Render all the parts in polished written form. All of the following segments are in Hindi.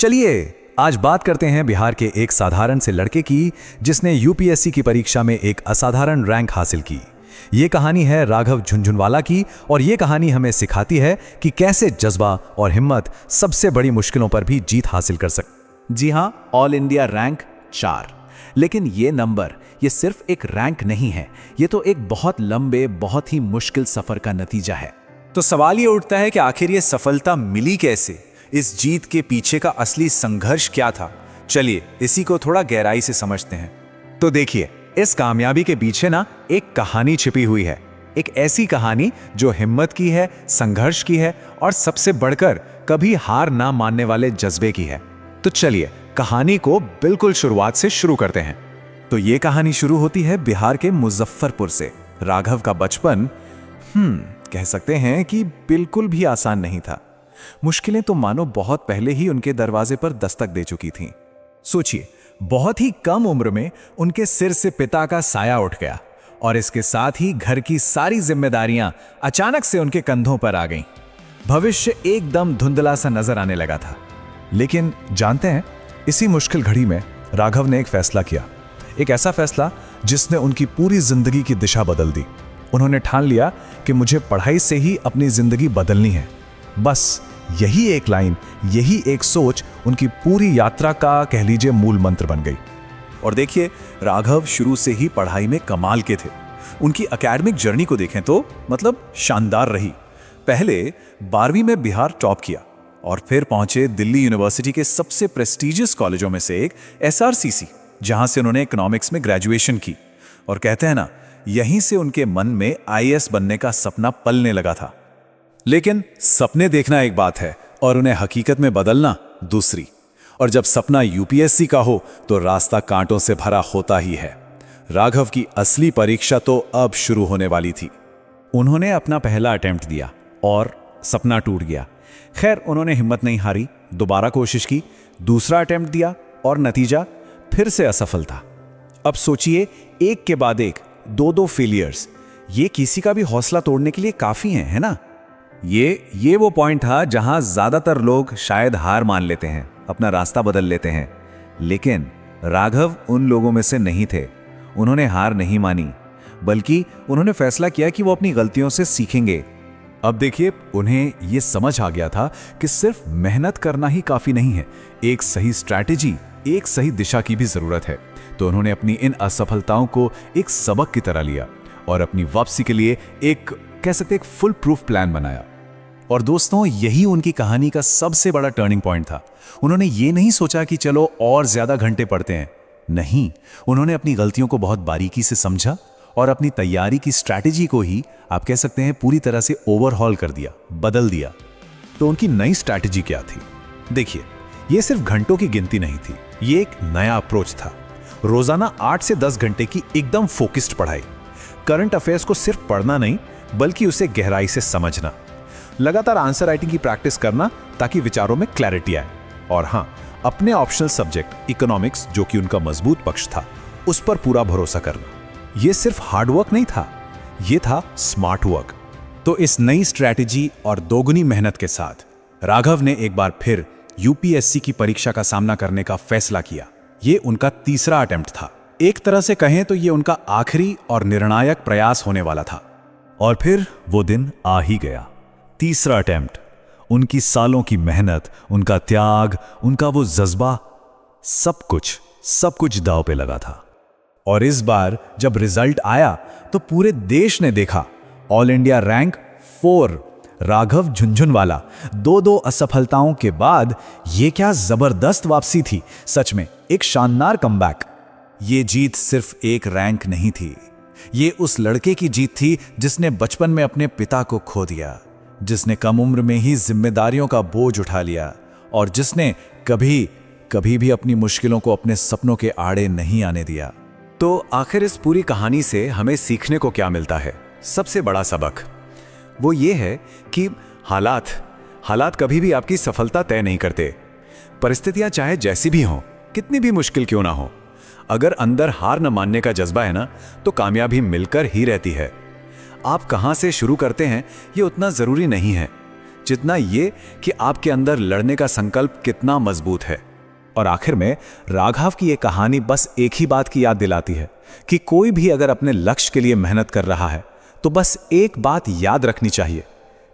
चलिए आज बात करते हैं बिहार के एक साधारण से लड़के की जिसने यूपीएससी की परीक्षा में एक असाधारण रैंक हासिल की। ये कहानी है राघव झुनझुनवाला की और ये कहानी हमें सिखाती है कि कैसे जज्बा और हिम्मत सबसे बड़ी मुश्किलों पर भी जीत हासिल कर सकते। जी हाँ, ऑल इंडिया रैंक 4। लेकिन ये नंबर ये सिर्फ एक रैंक नहीं है, ये तो एक बहुत लंबे, बहुत ही मुश्किल सफर का नतीजा है। तो सवाल ये उठता है कि आखिर ये सफलता मिली कैसे? इस जीत के पीछे का असली संघर्ष क्या था? चलिए इसी को थोड़ा गहराई से समझते हैं। तो देखिए, इस कामयाबी के पीछे ना एक कहानी छिपी हुई है। एक ऐसी कहानी जो हिम्मत की है, संघर्ष की है और सबसे बढ़कर कभी हार ना मानने वाले जज्बे की है। तो चलिए कहानी को बिल्कुल शुरुआत से शुरू करते हैं। तो ये कहानी शुरू होती है बिहार के मुजफ्फरपुर से। राघव का बचपन कह सकते हैं कि बिल्कुल भी आसान नहीं था। मुश्किलें तो मानो बहुत पहले ही उनके दरवाजे पर दस्तक दे चुकी थीं। सोचिए, बहुत ही कम उम्र में उनके सिर से पिता का साया उठ गया और इसके साथ ही घर की सारी जिम्मेदारियां अचानक से उनके कंधों पर आ गईं। भविष्य एकदम धुंधला सा नजर आने लगा था। लेकिन जानते हैं, इसी मुश्किल घड़ी में राघव ने एक फैसला किया, एक ऐसा फैसला जिसने उनकी पूरी जिंदगी की दिशा बदल दी। उन्होंने ठान लिया कि मुझे पढ़ाई से ही अपनी जिंदगी बदलनी है। बस यही एक लाइन, यही एक सोच उनकी पूरी यात्रा का कह लीजिए मूल मंत्र बन गई। और देखिए, राघव शुरू से ही पढ़ाई में कमाल के थे। उनकी एकेडमिक जर्नी को देखें तो मतलब शानदार रही। पहले 12वीं में बिहार टॉप किया और फिर पहुंचे दिल्ली यूनिवर्सिटी के सबसे प्रेस्टिजियस कॉलेजों में से एक SRCC, जहां से उन्होंने इकोनॉमिक्स में ग्रेजुएशन की। और कहते हैं ना, यहीं से उनके मन में IAS बनने का सपना पलने लगा था। लेकिन सपने देखना एक बात है और उन्हें हकीकत में बदलना दूसरी। और जब सपना UPSC का हो तो रास्ता कांटों से भरा होता ही है। राघव की असली परीक्षा तो अब शुरू होने वाली थी। उन्होंने अपना पहला अटेम्प्ट दिया और सपना टूट गया। खैर, उन्होंने हिम्मत नहीं हारी, दोबारा कोशिश की, दूसरा अटेम्प्ट दिया और नतीजा फिर से असफल था। अब सोचिए, एक के बाद एक दो फेलियर्स, ये किसी का भी हौसला तोड़ने के लिए काफी है ना? ये वो पॉइंट था जहां ज्यादातर लोग शायद हार मान लेते हैं, अपना रास्ता बदल लेते हैं। लेकिन राघव उन लोगों में से नहीं थे। उन्होंने हार नहीं मानी, बल्कि उन्होंने फैसला किया कि वो अपनी गलतियों से सीखेंगे। अब देखिए, उन्हें यह समझ आ गया था कि सिर्फ मेहनत करना ही काफी नहीं है, एक सही स्ट्रैटेजी, एक सही दिशा की भी जरूरत है। तो उन्होंने अपनी इन असफलताओं को एक सबक की तरह लिया और अपनी वापसी के लिए एक कह सकते एक फुल प्रूफ प्लान बनाया। और दोस्तों, यही उनकी कहानी का सबसे बड़ा टर्निंग पॉइंट था। उन्होंने ये नहीं सोचा कि चलो और ज्यादा घंटे पढ़ते हैं। नहीं, उन्होंने अपनी गलतियों को बहुत बारीकी से समझा और अपनी तैयारी की स्ट्रैटेजी को ही आप कह सकते हैं पूरी तरह से ओवरहॉल कर दिया, बदल दिया। तो उनकी नई स्ट्रैटेजी क्या थी? देखिए, ये सिर्फ घंटों की गिनती नहीं थी, ये एक नया अप्रोच था। रोजाना 8 से 10 घंटे की एकदम फोकस्ड पढ़ाई। करंट अफेयर्स को सिर्फ पढ़ना नहीं, बल्कि उसे गहराई से समझना। लगातार आंसर राइटिंग की प्रैक्टिस करना ताकि विचारों में क्लैरिटी आए। और हाँ, अपने ऑप्शनल सब्जेक्ट इकोनॉमिक्स, जो कि उनका मजबूत पक्ष था, उस पर पूरा भरोसा करना। यह सिर्फ हार्ड वर्क नहीं था, यह था स्मार्ट वर्क। तो इस नई स्ट्रैटेजी और दोगुनी मेहनत के साथ राघव ने एक बार फिर UPSC की परीक्षा का सामना करने का फैसला किया। ये उनका तीसरा अटेम्प्ट था। एक तरह से कहें तो ये उनका आखिरी और निर्णायक प्रयास होने वाला था। और फिर वो दिन आ ही गया, तीसरा अटेम्प्ट। उनकी सालों की मेहनत, उनका त्याग, उनका वो जज्बा, सब कुछ दांव पे लगा था। और इस बार जब रिजल्ट आया तो पूरे देश ने देखा, all India rank 4। Raghav Jhunjhunwala 2 असफलताओं के बाद ये क्या जबरदस्त वापसी थी। सच में एक शानदार कमबैक। ये जीत सिर्फ एक रैंक नहीं थी, ये उस लड़के की जीत थी जिसने बचपन में अपने पिता को खो दिया, जिसने कम उम्र में ही जिम्मेदारियों का बोझ उठा लिया और जिसने कभी भी अपनी मुश्किलों को अपने सपनों के आड़े नहीं आने दिया। तो आखिर इस पूरी कहानी से हमें सीखने को क्या मिलता है? सबसे बड़ा सबक वो ये है कि हालात कभी भी आपकी सफलता तय नहीं करते। परिस्थितियां चाहे जैसी भी हों, कितनी भी मुश्किल क्यों ना हो, अगर अंदर हार न मानने का जज्बा है ना, तो कामयाबी मिलकर ही रहती है। आप कहां से शुरू करते हैं ये उतना जरूरी नहीं है, जितना ये कि आपके अंदर लड़ने का संकल्प कितना मजबूत है। और आखिर में राघव की ये कहानी बस एक ही बात की याद दिलाती है कि कोई भी अगर अपने लक्ष्य के लिए मेहनत कर रहा है तो बस एक बात याद रखनी चाहिए,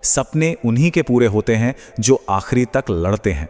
सपने उन्हीं के पूरे होते हैं जो आखिरी तक लड़ते हैं।